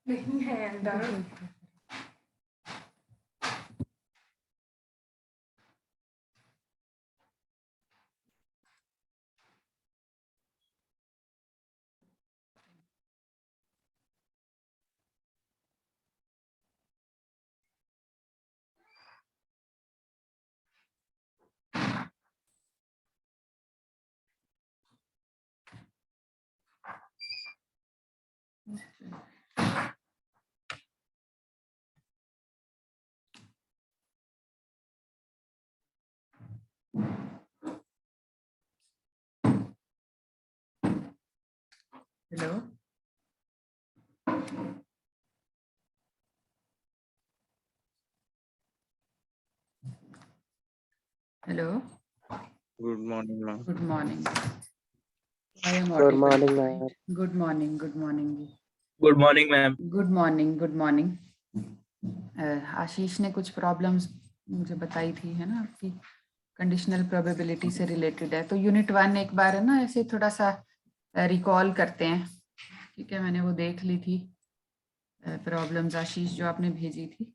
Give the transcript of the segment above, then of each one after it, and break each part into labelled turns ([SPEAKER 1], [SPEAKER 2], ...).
[SPEAKER 1] नहीं है अंदर।
[SPEAKER 2] Hello, hello,
[SPEAKER 3] good morning ma'am.
[SPEAKER 2] Good morning. I am
[SPEAKER 4] good morning ma'am.
[SPEAKER 2] Good morning, good morning जी।
[SPEAKER 3] Good morning ma'am.
[SPEAKER 2] Good morning, good morning. Ashish ने कुछ problems मुझे बताई थी, है ना, आपकी कंडीशनल प्रोबेबिलिटी से रिलेटेड है। तो यूनिट 1 एक बार, है ना, ऐसे थोड़ा सा रिकॉल करते हैं। ठीक है, मैंने वो देख ली थी प्रॉब्लम्स आशीष जो आपने भेजी थी।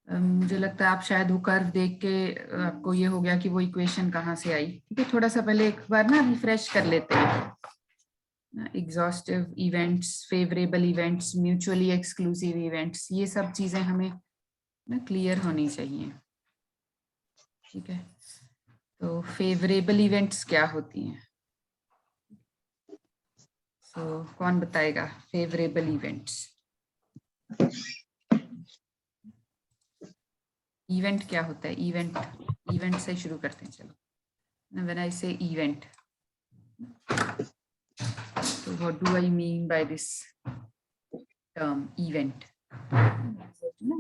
[SPEAKER 2] मुझे लगता है आप शायद वो कर्व देख के आपको ये हो गया कि वो इक्वेशन कहाँ से आई। ठीक है, थोड़ा सा पहले एक बार ना रिफ्रेश कर लेते हैं। Exhaustive events, favourable events, mutually exclusive events, ये सब चीजें हमें ना क्लियर होनी चाहिए। ठीक है, तो फेवरेबल इवेंट्स क्या होती हैं? तो कौन बताएगा फेवरेबल इवेंट्स? इवेंट क्या होता है? इवेंट, इवेंट से शुरू करते हैं। चलो, when I say event, so what do I mean by this term event?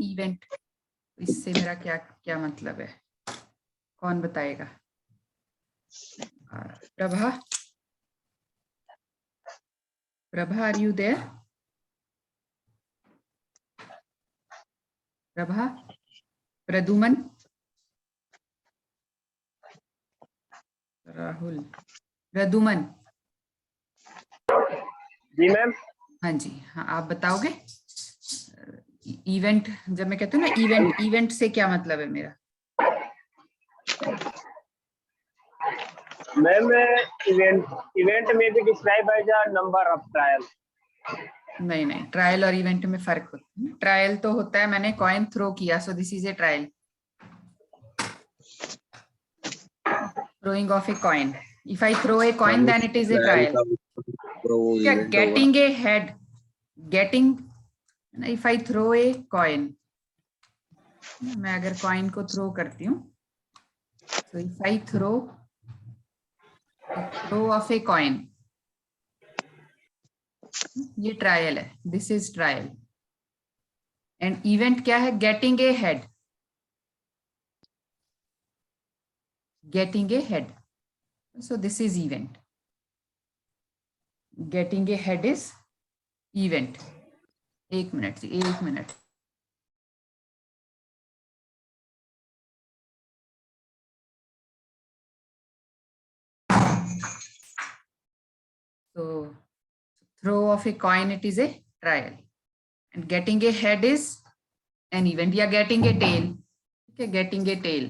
[SPEAKER 2] Event, इससे मेरा क्या क्या मतलब है? कौन बताएगा? Prabha, Prabha, are you there? Prabha, Pradyuman, Rahul, Pradyuman.
[SPEAKER 4] जी मैम।
[SPEAKER 2] हाँ जी, हाँ, आप बताओगे इवेंट। जब मैं कहती हूँ ना इवेंट, इवेंट से क्या मतलब है मेरा?
[SPEAKER 4] मैम इवेंट में भी describe as a number of trial.
[SPEAKER 2] नहीं नहीं, ट्रायल और इवेंट में फर्क होता है। ट्रायल तो होता है मैंने कॉइन थ्रो किया, सो this is A trial, throwing of a coin. If I throw a coin, then it is a trial. Yeah, getting a head, getting, if I throw a coin, मैं अगर coin को throw करती हूँ, so if I throw of a coin, ये trial है, this is trial. And event क्या है? Getting a head, getting a head, so this is event. Getting a head is event. एक मिनट जी, एक minute. So throw of a coin, it is a trial, and getting a head is an event. या getting a tail, okay, getting a tail,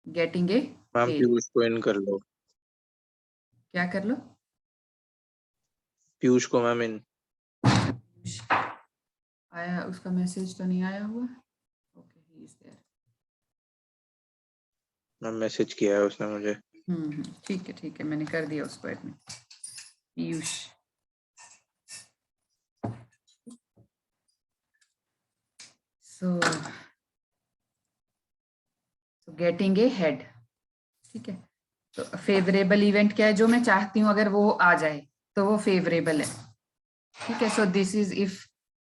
[SPEAKER 2] getting a
[SPEAKER 3] ma'am
[SPEAKER 2] tail।
[SPEAKER 3] Piyush को इन कर लो।
[SPEAKER 2] क्या कर लो?
[SPEAKER 3] पीयूष को ma'am इन।
[SPEAKER 2] आया, उसका मैसेज तो नहीं आया हुआ। Okay, he is there.
[SPEAKER 3] Ma'am message किया है उसने मुझे।
[SPEAKER 2] ठीक है, ठीक है, मैंने कर दिया उसको admit. Piyush, so getting a head. ठीक है, तो फेवरेबल इवेंट क्या है? जो मैं चाहती हूँ अगर वो आ जाए तो वो फेवरेबल है। ठीक है, so this is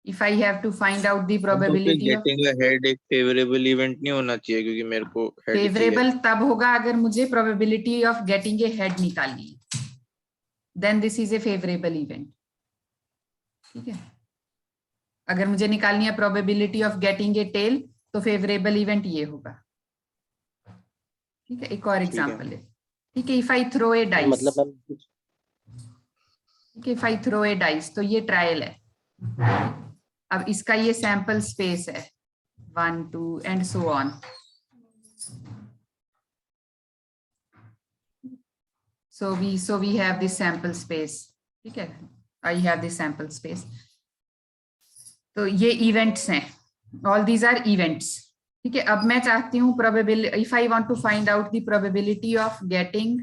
[SPEAKER 2] if I have to find out the probability of.
[SPEAKER 3] Getting a head एक फेवरेबल इवेंट नहीं होना चाहिए क्योंकि मेरे को हेड चाहिए।
[SPEAKER 2] फेवरेबल तब होगा अगर मुझे probability of getting a head निकालनी है, then this is a favourable event. ठीक है, अगर मुझे निकालनी है probability of getting a tail, तो फेवरेबल इवेंट ये होगा। ठीक है, एक और एग्जांपल है। ठीक है, if I throw a dice,
[SPEAKER 4] मतलब मैम
[SPEAKER 2] ठीक है, if I throw a dice, तो ये ट्रायल है। अब इसका ये सैंपल स्पेस है 1 2 and so on. So we have this sample space, ठीक है, I have this sample space। तो ये events हैं, all these are events, ठीक है। अब मैं चाहती हूँ probability, if I want to find out the probability of getting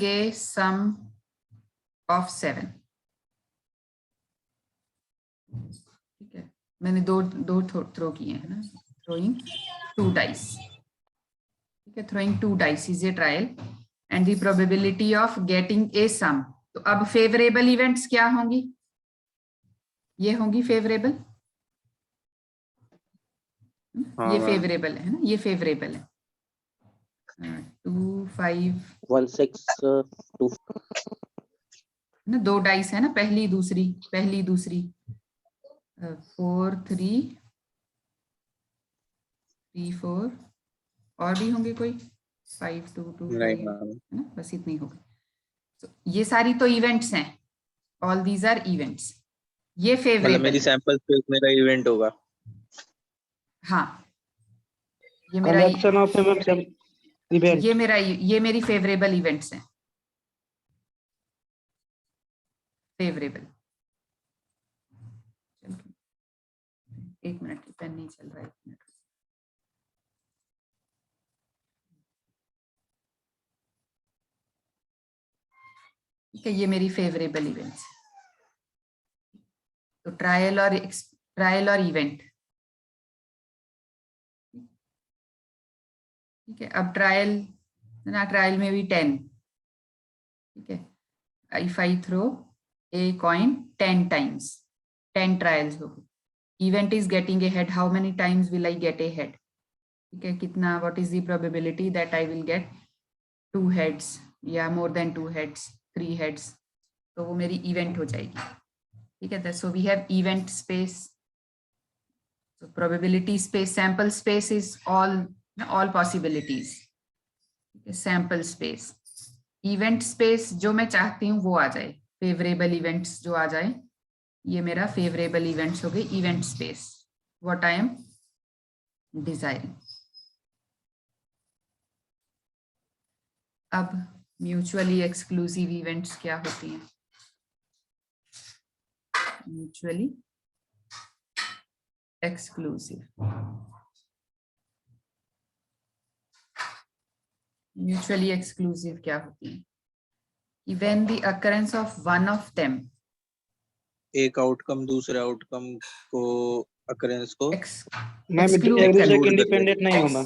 [SPEAKER 2] a sum of 7, ठीक है। मैंने दो थ्रो किए हैं ना, throwing 2 dice, ठीक है, throwing 2 dice is a trial and the probability of getting a sum। तो अब फेवरेबल इवेंट्स क्या होंगी, ये होंगी फेवरेबल, ये फेवरेबल है ना, ये फेवरेबल है। 2 5
[SPEAKER 1] 1 6 2
[SPEAKER 2] ना, 2 डाइस है ना, पहली दूसरी 4 3 3 4 और भी होंगे कोई 5 2 2 5 है ना, बस इतनी होगी। तो ये सारी तो इवेंट्स हैं, ऑल दीज आर इवेंट्स। ये फेवरेबल,
[SPEAKER 3] मेरी सैंपल स्पेस मेरा इवेंट होगा।
[SPEAKER 2] हाँ, ये मेरा
[SPEAKER 5] कलेक्शन ऑफ इवेंट,
[SPEAKER 2] ये मेरी फेवरेबल इवेंट्स हैं, फेवरेबल। 1 मिनट, पेन नहीं चल रहा है, 1 मिनट। ठीक है, ये मेरी फेवरेबल इवेंट्स। तो ट्रायल और इवेंट, ठीक है। अब ट्रायल में भी 10, ठीक है। If I throw a coin 10 times, 10 trials हो गए। Event is getting a head, how many times will I get a head, ठीक है, कितना, what is the probability that I will get 2 heads या मोर देन 2 heads, 3 heads, तो वो मेरी event हो जाएगी, ठीक है। So we have event space, so probability space, sample space is all possibilities, sample space। event space जो मैं चाहती हूँ वो आ जाए, favorable events जो आ जाए, ये मेरा favorable events हो गए, event space, what I am desiring। अब mutually exclusive events क्या होती हैं? mutually exclusive, mutually exclusive क्या होती है? When the occurrence of one of them,
[SPEAKER 3] एक आउटकम दूसरे आउटकम को अकरेंस को
[SPEAKER 5] मैं एक दूसरे के इंडिपेंडेंट नहीं होगा।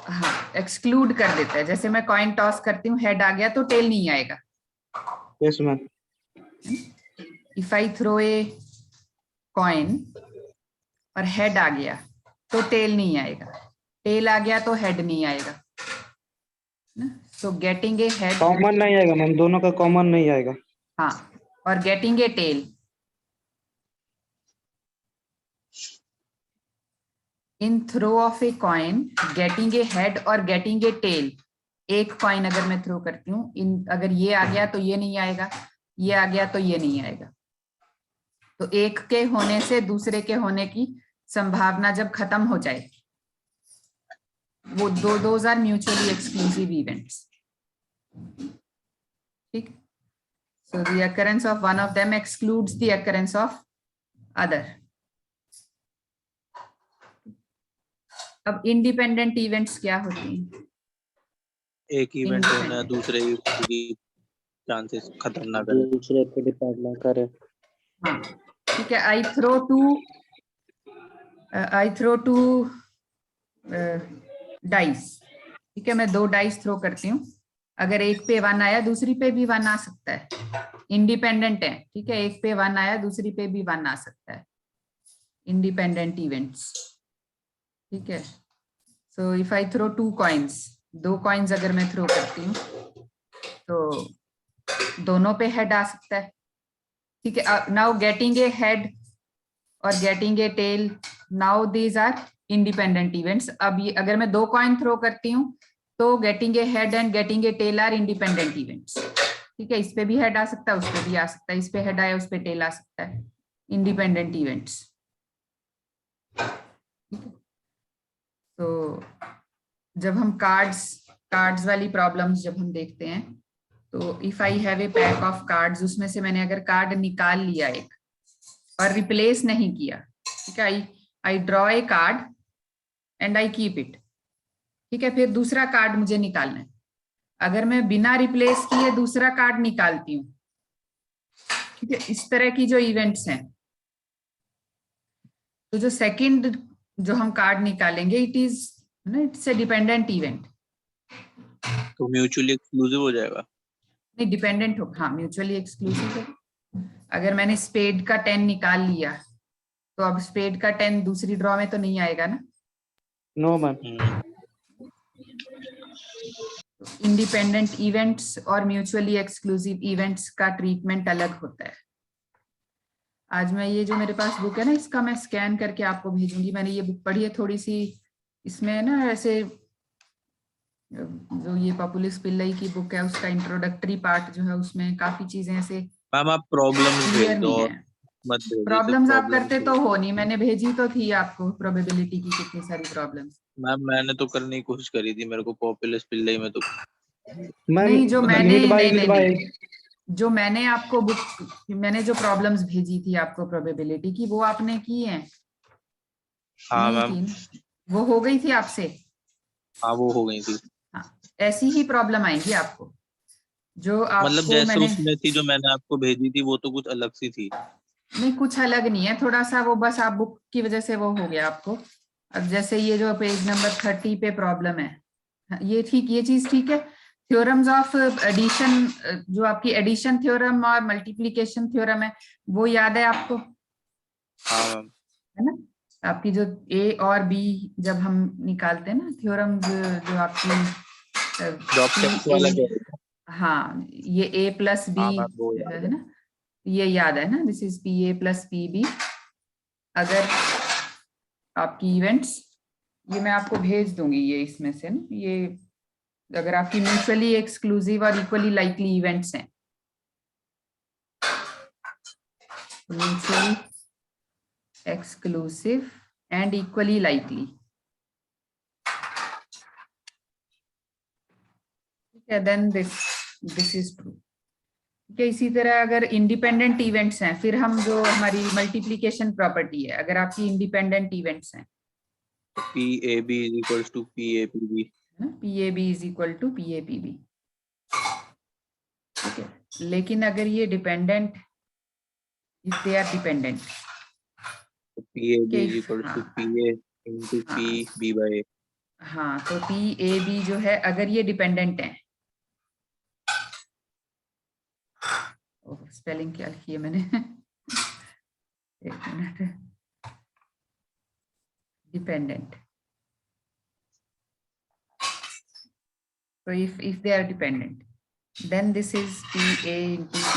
[SPEAKER 2] हाँ, एक्सक्लूड कर देता है। जैसे मैं कॉइन टॉस करती हूँ, हेड आ गया तो टेल नहीं आएगा।
[SPEAKER 5] Yes ma'am.
[SPEAKER 2] If I throw a coin और हेड आ गया तो टेल नहीं आएगा, टेल आ गया तो हेड नहीं आएगा। So getting a head
[SPEAKER 5] common नहीं आएगा मैम, दोनों का कॉमन नहीं आएगा।
[SPEAKER 2] हाँ, और getting a tail, in throw of a coin getting a head और गेटिंग ए टेल। एक कॉइन अगर मैं थ्रो करती हूँ, अगर ये आ गया तो ये नहीं आएगा, ये आ गया तो ये नहीं आएगा। तो एक के होने से दूसरे के होने की संभावना जब खत्म हो जाए, वो those are mutually exclusive events, ठीक। So the occurrence of one of them excludes the occurrence of other. अब इंडिपेंडेंट इवेंट्स क्या होती हैं?
[SPEAKER 3] एक इवेंट होना दूसरे की चांसेस खत्म ना करे,
[SPEAKER 1] दूसरे पे डिपेंड ना करे।
[SPEAKER 2] हाँ, ठीक है। आई थ्रो टू डाइस, ठीक है, मैं 2 डाइस थ्रो करती हूँ। अगर एक पे 1 आया दूसरी पे भी 1 आ सकता है, इंडिपेंडेंट है, ठीक है। एक पे 1 आया दूसरी पे भी 1 आ सकता है, इंडिपेंडेंट इवेंट्स, ठीक है। So if I throw 2 coins, 2 coins अगर मैं थ्रो करती हूँ तो दोनों पे हेड आ सकता है, ठीक है। नाउ गेटिंग ए हेड और getting a tail, now these are independent events. अब ये अगर मैं 2 कॉइन थ्रो करती हूँ तो getting a head and getting a tail are independent events. ठीक है, इस पे भी हेड आ सकता है, उस पे भी आ सकता है, इस पे हेड आया उस पे टेल आ सकता है, इंडिपेंडेंट इवेंट्स। तो जब हम कार्ड्स वाली प्रॉब्लम्स जब हम देखते हैं तो if I have a pack of cards, उसमें से मैंने अगर कार्ड निकाल लिया एक और रिप्लेस नहीं किया, ठीक है, I draw a card and I keep it. ठीक है, फिर दूसरा कार्ड मुझे निकालना है। अगर मैं बिना रिप्लेस किए दूसरा कार्ड निकालती हूँ, ठीक है, इस तरह की जो इवेंट्स हैं, तो जो सेकंड जो हम कार्ड निकालेंगे इट्स ए डिपेंडेंट इवेंट।
[SPEAKER 3] तो म्यूचुअली एक्सक्लूसिव हो जाएगा।
[SPEAKER 2] नहीं, डिपेंडेंट हो, हाँ, म्यूचुअली एक्सक्लूसिव है। अगर मैंने स्पेड का 10 निकाल लिया तो अब स्पेड का 10 दूसरी ड्रॉ में तो नहीं आएगा ना।
[SPEAKER 5] No ma'am.
[SPEAKER 2] इंडिपेंडेंट इवेंट्स और म्यूचुअली एक्सक्लूसिव इवेंट्स का ट्रीटमेंट अलग होता है। आज मैं ये जो मेरे पास बुक है ना, इसका मैं स्कैन करके आपको भेजूंगी। मैंने ये बुक पढ़ी है थोड़ी सी, इसमें ना ऐसे जो ये पॉपुलिस पिल्लई की बुक है उसका इंट्रोडक्टरी पार्ट जो है उसमें काफी चीजें ऐसे
[SPEAKER 3] मैम आप प्रॉब्लम्स
[SPEAKER 2] क्लियर
[SPEAKER 3] भेज दो
[SPEAKER 2] नहीं
[SPEAKER 3] और
[SPEAKER 2] है।
[SPEAKER 3] मत भेजिए,
[SPEAKER 2] प्रॉब्लम्स आप
[SPEAKER 3] problems
[SPEAKER 2] करते
[SPEAKER 3] भेज
[SPEAKER 2] तो
[SPEAKER 3] दो।
[SPEAKER 2] हो नहीं, मैंने भेजी तो थी आपको प्रोबेबिलिटी की कितनी सारी प्रॉब्लम्स।
[SPEAKER 3] मैम मैंने तो करने की कोशिश करी थी, मेरे को पॉपुलर पिल्लई में तो
[SPEAKER 5] मैम
[SPEAKER 2] नहीं, जो मैंने
[SPEAKER 5] यूनिट बाय
[SPEAKER 2] नहीं,
[SPEAKER 5] यूनिट
[SPEAKER 2] नहीं,
[SPEAKER 5] बाय
[SPEAKER 2] नहीं, जो मैंने आपको बुक, मैंने जो प्रॉब्लम्स भेजी थी आपको प्रोबेबिलिटी की, वो आपने की है?
[SPEAKER 3] हाँ
[SPEAKER 2] नहीं
[SPEAKER 3] मैम,
[SPEAKER 2] की ना? वो हो गई थी आपसे?
[SPEAKER 3] हाँ वो हो गई थी।
[SPEAKER 2] हाँ, ऐसी ही प्रॉब्लम आएंगी आपको जो
[SPEAKER 3] मतलब
[SPEAKER 2] आपको
[SPEAKER 3] जैसे
[SPEAKER 2] मैंने
[SPEAKER 3] उसमें थी जो मैंने आपको भेजी थी वो तो कुछ अलग सी थी।
[SPEAKER 2] नहीं, कुछ अलग नहीं है, थोड़ा सा वो बस आप बुक की वजह से वो हो गया आपको। अब जैसे ये जो पेज नंबर 30 पे प्रॉब्लम है, ये ठीक, ये चीज ठीक है। थ्योरम्स ऑफ एडिशन, जो आपकी एडिशन थ्योरम और मल्टीप्लिकेशन थ्योरम है, वो याद है आपको?
[SPEAKER 3] हाँ मैम।
[SPEAKER 2] है ना, आपकी जो ए और बी जब हम निकालते हैं ना थ्योरम, जो आपकी
[SPEAKER 3] डॉक्टर वाला कह रहे थे।
[SPEAKER 2] हाँ, ये ए प्लस बी
[SPEAKER 3] हाँ मैम वो याद
[SPEAKER 2] है
[SPEAKER 3] है।
[SPEAKER 2] ना, ये याद है ना, this is P A plus P B. अगर आपकी इवेंट्स, ये मैं आपको भेज दूंगी ये इसमें से ना, ये अगर आपकी म्यूचुअली एक्सक्लूसिव और इक्वली लाइकली इवेंट्स हैं, mutually exclusive and equally likely, ठीक है, देन दिस इज ट्रू। ठीक है, इसी तरह अगर इंडिपेंडेंट इवेंट्स हैं, फिर हम जो हमारी मल्टीप्लिकेशन प्रॉपर्टी है, अगर आपकी इंडिपेंडेंट इवेंट्स हैं,
[SPEAKER 3] P A B is equals to P A P B,
[SPEAKER 2] P A B is equal to P A P B. ठीक है, लेकिन अगर ये dependent, if they are dependent,
[SPEAKER 3] P A B is equals to P A into P B by A.
[SPEAKER 2] हाँ, तो P A B जो है अगर ये डिपेंडेंट है, स्पेलिंग क्या लिखी है मैंने एक minute, dependent, so if they are dependent, then this is PA into P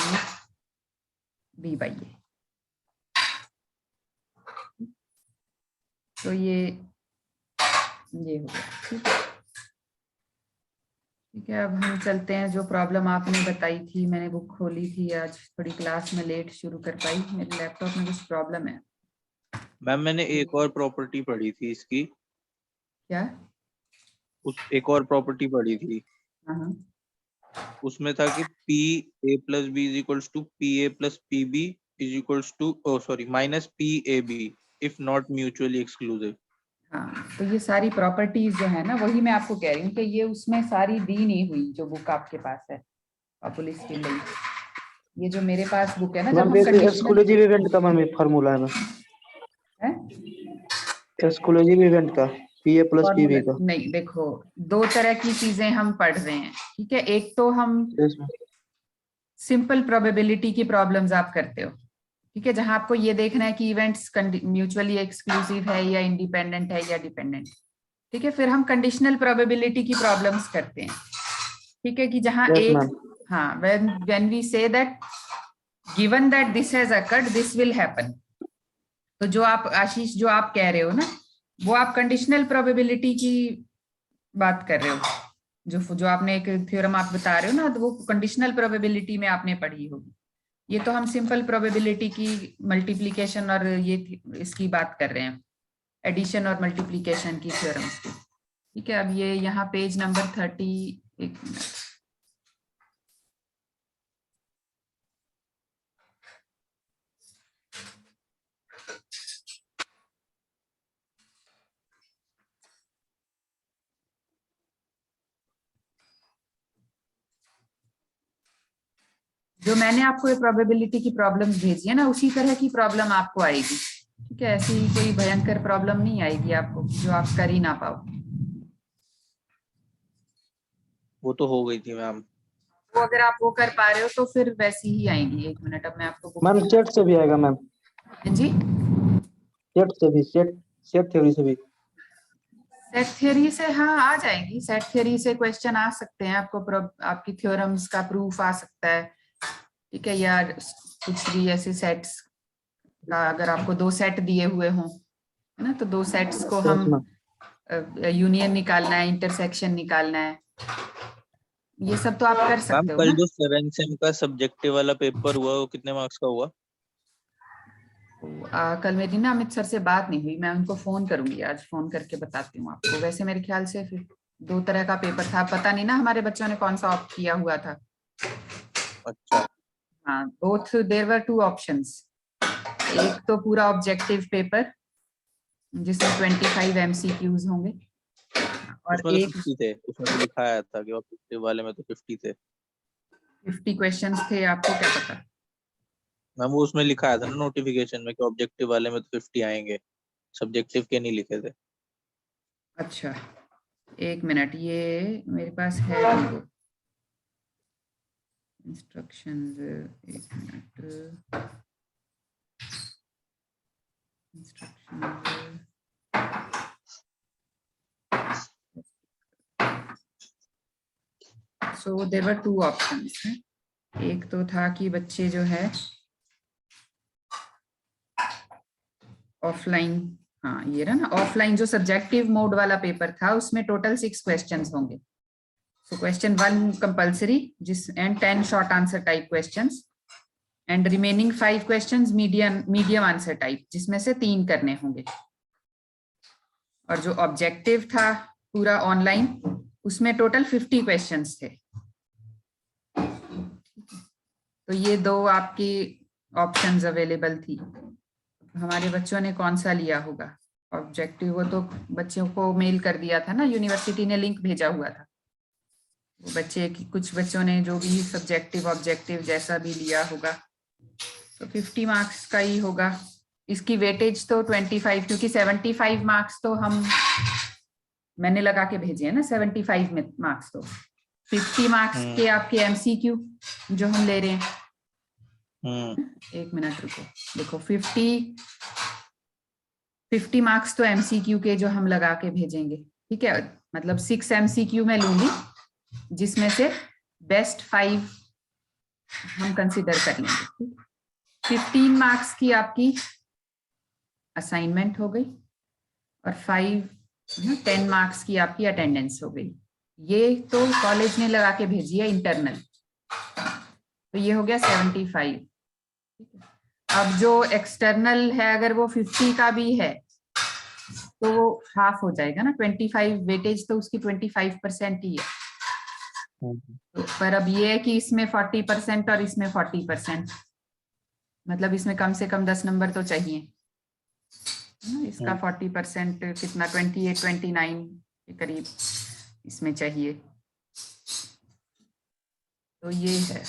[SPEAKER 2] B by A. तो ये हो गया। ठीक है, ठीक है, अब हम चलते हैं। जो प्रॉब्लम आपने बताई थी, मैंने बुक खोली थी, आज थोड़ी क्लास में लेट शुरू कर पाई, मेरे लैपटॉप में कुछ प्रॉब्लम है।
[SPEAKER 3] मैम मैंने एक और प्रॉपर्टी पढ़ी थी इसकी,
[SPEAKER 2] क्या?
[SPEAKER 3] एक और प्रॉपर्टी पढ़ी थी,
[SPEAKER 2] हाँ,
[SPEAKER 3] उसमें था कि P A plus B is equals to P A plus P B is equals to minus P A B if not mutually exclusive.
[SPEAKER 2] हाँ, तो ये सारी प्रॉपर्टीज जो है ना, वही मैं आपको कह रही हूँ कि ये उसमें सारी दी नहीं हुई जो बुक आपके पास है पॉपुलिस के लिए। ये जो मेरे पास बुक है ना, जब
[SPEAKER 5] मैम
[SPEAKER 2] हम
[SPEAKER 5] वैसे एक्सक्लूसिव इवेंट का मैम एक फार्मूला है
[SPEAKER 2] हैं?
[SPEAKER 5] एक्सक्लूसिव इवेंट का P A plus P B का।
[SPEAKER 2] नहीं, देखो, दो तरह की चीजें हम पढ़ रहे हैं। ठीक है, एक तो हम सिंपल प्रोबेबिलिटी की प्रॉब्लम्स आप करते हो, ठीक है, जहां आपको ये देखना है कि इवेंट्स म्यूचुअली एक्सक्लूसिव है या इंडिपेंडेंट है या डिपेंडेंट। ठीक है, फिर हम कंडीशनल प्रोबेबिलिटी की प्रॉब्लम्स करते हैं। ठीक है, कि जहां हाँ, when we say that given that this has occurred this will happen. तो जो आप आशीष, जो आप कह रहे हो ना वो आप कंडीशनल प्रोबेबिलिटी की बात कर रहे हो, जो आपने एक थ्योरम आप बता रहे हो ना, तो वो कंडीशनल प्रोबेबिलिटी में आपने पढ़ी होगी। ये तो हम सिंपल प्रोबेबिलिटी की मल्टीप्लिकेशन और ये इसकी बात कर रहे हैं, एडिशन और मल्टीप्लिकेशन की थ्योरम्स की। ठीक है, अब ये यहाँ पेज नंबर 30, एक मिनट, जो मैंने आपको ये प्रोबेबिलिटी की प्रॉब्लम भेजी है ना, उसी तरह की प्रॉब्लम आपको आएगी। ठीक है, ऐसी कोई भयंकर प्रॉब्लम नहीं आएगी आपको जो आप कर ही ना पाओ।
[SPEAKER 3] वो तो हो गई थी मैम।
[SPEAKER 2] वो अगर आप वो कर पा रहे हो तो फिर वैसी ही आएंगी। एक मिनट, अब मैं आपको
[SPEAKER 5] मैम सेट से भी आएगा मैम,
[SPEAKER 2] जी,
[SPEAKER 5] सेट से भी, सेट थ्योरी से भी।
[SPEAKER 2] सेट थ्योरी से हाँ आ जाएंगी। सेट थ्योरी से क्वेश्चन आ सकते हैं, आपको आपकी थ्योरम्स का प्रूफ आ सकता है। ठीक है, या कुछ भी ऐसे सेट्स का, अगर आपको 2 सेट दिए हुए हों, है ना, तो 2 सेट्स को हम यूनियन निकालना है, इंटरसेक्शन निकालना है, ये सब तो आप कर
[SPEAKER 3] मैम
[SPEAKER 2] सकते हो
[SPEAKER 3] कल
[SPEAKER 2] ना।
[SPEAKER 3] जो 7 सेम का सब्जेक्टिव वाला पेपर हुआ वो कितने मार्क्स का हुआ?
[SPEAKER 2] कल मेरी ना अमित सर से बात नहीं हुई, मैं उनको फोन करूंगी, आज फोन करके बताती हूँ आपको। वैसे मेरे ख्याल से फिर 2 तरह का पेपर था, पता नहीं ना हमारे बच्चों ने कौन सा ऑप्ट किया हुआ था।
[SPEAKER 3] अच्छा,
[SPEAKER 2] हाँ, बोथ देयर वर 2 ऑप्शंस। एक तो पूरा ऑब्जेक्टिव पेपर जिसमें 25 MCQs होंगे, और
[SPEAKER 3] उसमें तो
[SPEAKER 2] एक
[SPEAKER 3] 50 थे, उसमें तो लिखा आया था कि ऑब्जेक्टिव वाले में तो 50 थे
[SPEAKER 2] 50 क्वेश्चंस थे। आपको क्या पता?
[SPEAKER 3] मैम। वो उसमें लिखा आया था ना नोटिफिकेशन में कि ऑब्जेक्टिव वाले में तो 50 आएंगे, सब्जेक्टिव के नहीं लिखे थे।
[SPEAKER 2] अच्छा, एक मिनट, ये मेरे पास है इंस्ट्रक्शंस। एक minute, instructions. So there were 2 options. एक तो था कि बच्चे जो है ऑफलाइन, हाँ ये रहा ना, ऑफलाइन जो सब्जेक्टिव मोड वाला पेपर था उसमें टोटल 6 क्वेश्चंस होंगे। सो क्वेश्चन 1 कंपल्सरी, जिस and 10 short answer type questions, and remaining 5 questions medium answer type, जिसमें से 3 करने होंगे। और जो ऑब्जेक्टिव था पूरा ऑनलाइन, उसमें टोटल 50 क्वेश्चंस थे। तो ये 2 आपकी ऑप्शंस अवेलेबल थी। हमारे बच्चों ने कौन सा लिया होगा ऑब्जेक्टिव? वो तो बच्चों को मेल कर दिया था ना, यूनिवर्सिटी ने लिंक भेजा हुआ था। वो बच्चे, कुछ बच्चों ने जो भी सब्जेक्टिव ऑब्जेक्टिव जैसा भी लिया होगा, तो 50 मार्क्स का ही होगा। इसकी वेटेज तो 25, क्योंकि 75 मार्क्स तो मैंने लगा के भेजे हैं ना, 75 में मार्क्स, तो 50 मार्क्स के आपके MCQ जो हम ले रहे हैं। एक मिनट रुको, देखो 50 मार्क्स तो MCQ के जो हम लगा के भेजेंगे। ठीक है, मतलब 6 MCQ मैं लूंगी, जिसमें से बेस्ट 5 हम कंसिडर कर लेंगे। 15 मार्क्स की आपकी असाइनमेंट हो गई, और 10 मार्क्स की आपकी अटेंडेंस हो गई। ये तो कॉलेज ने लगा के भेजी है इंटरनल, तो ये हो गया 75। अब जो एक्सटर्नल है, अगर वो 50 का भी है तो वो हाफ हो जाएगा ना, 25 वेटेज तो उसकी 25% ही है। तो पर अब ये है कि इसमें 40% और इसमें 40%, मतलब इसमें कम से कम 10 नंबर तो चाहिए। इसका 40% कितना, 28-29 के करीब इसमें चाहिए। तो ये है।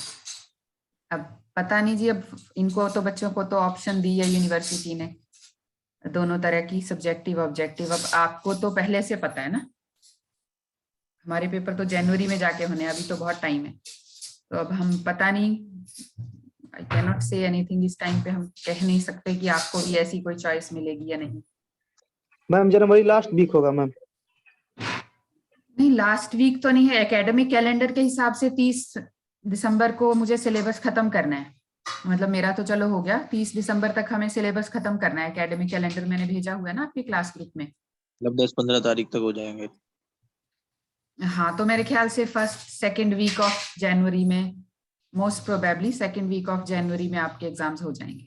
[SPEAKER 2] अब पता नहीं जी, अब इनको तो बच्चों को तो ऑप्शन दी है यूनिवर्सिटी ने, दोनों तरह की सब्जेक्टिव ऑब्जेक्टिव। अब आपको तो पहले से पता है ना, हमारे पेपर तो जनवरी में जाके होने, अभी तो बहुत टाइम है। तो अब हम पता नहीं, I can not say anything इस टाइम पे। हम कह नहीं सकते कि आपको भी ऐसी कोई चॉइस मिलेगी या नहीं।
[SPEAKER 5] मैम जनवरी लास्ट वीक होगा मैम?
[SPEAKER 2] नहीं, लास्ट वीक तो नहीं है। एकेडमिक कैलेंडर के हिसाब से 30 दिसंबर को मुझे सिलेबस खत्म करना है। मतलब मेरा तो चलो हो गया, 30 दिसंबर तक हमें सिलेबस खत्म करना है। एकेडमिक कैलेंडर मैंने भेजा हुआ है ना आपके क्लास ग्रुप में।
[SPEAKER 3] मतलब 10-15 तारीख तक हो जाएंगे।
[SPEAKER 2] हाँ, तो मेरे ख्याल से first second week of January में, most probably second week of January में आपके एग्जाम्स हो जाएंगे।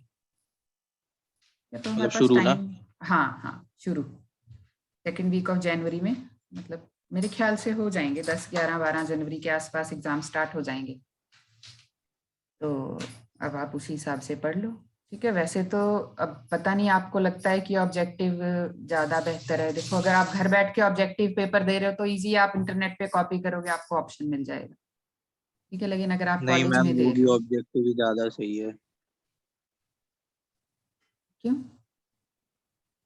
[SPEAKER 2] तो हमारे पास
[SPEAKER 3] शुरू ना?
[SPEAKER 2] टाइम, हाँ हाँ शुरू सेकेंड वीक ऑफ जनवरी में, मतलब मेरे ख्याल से हो जाएंगे 10, 11, 12 जनवरी के आसपास एग्जाम स्टार्ट हो जाएंगे। तो अब आप उसी हिसाब से पढ़ लो, ठीक है। वैसे तो अब पता नहीं आपको लगता है कि ऑब्जेक्टिव ज्यादा बेहतर है। देखो, अगर आप घर बैठ के ऑब्जेक्टिव पेपर दे रहे हो तो इजी, आप इंटरनेट पे कॉपी करोगे, आपको ऑप्शन मिल जाएगा, ठीक है। लेकिन अगर आप
[SPEAKER 3] नहीं
[SPEAKER 2] कॉलेज
[SPEAKER 3] मैम,
[SPEAKER 2] में
[SPEAKER 3] वो
[SPEAKER 2] दे
[SPEAKER 3] भी
[SPEAKER 2] रहे हो,
[SPEAKER 3] ऑब्जेक्टिव ही ज्यादा सही है।
[SPEAKER 2] क्यों?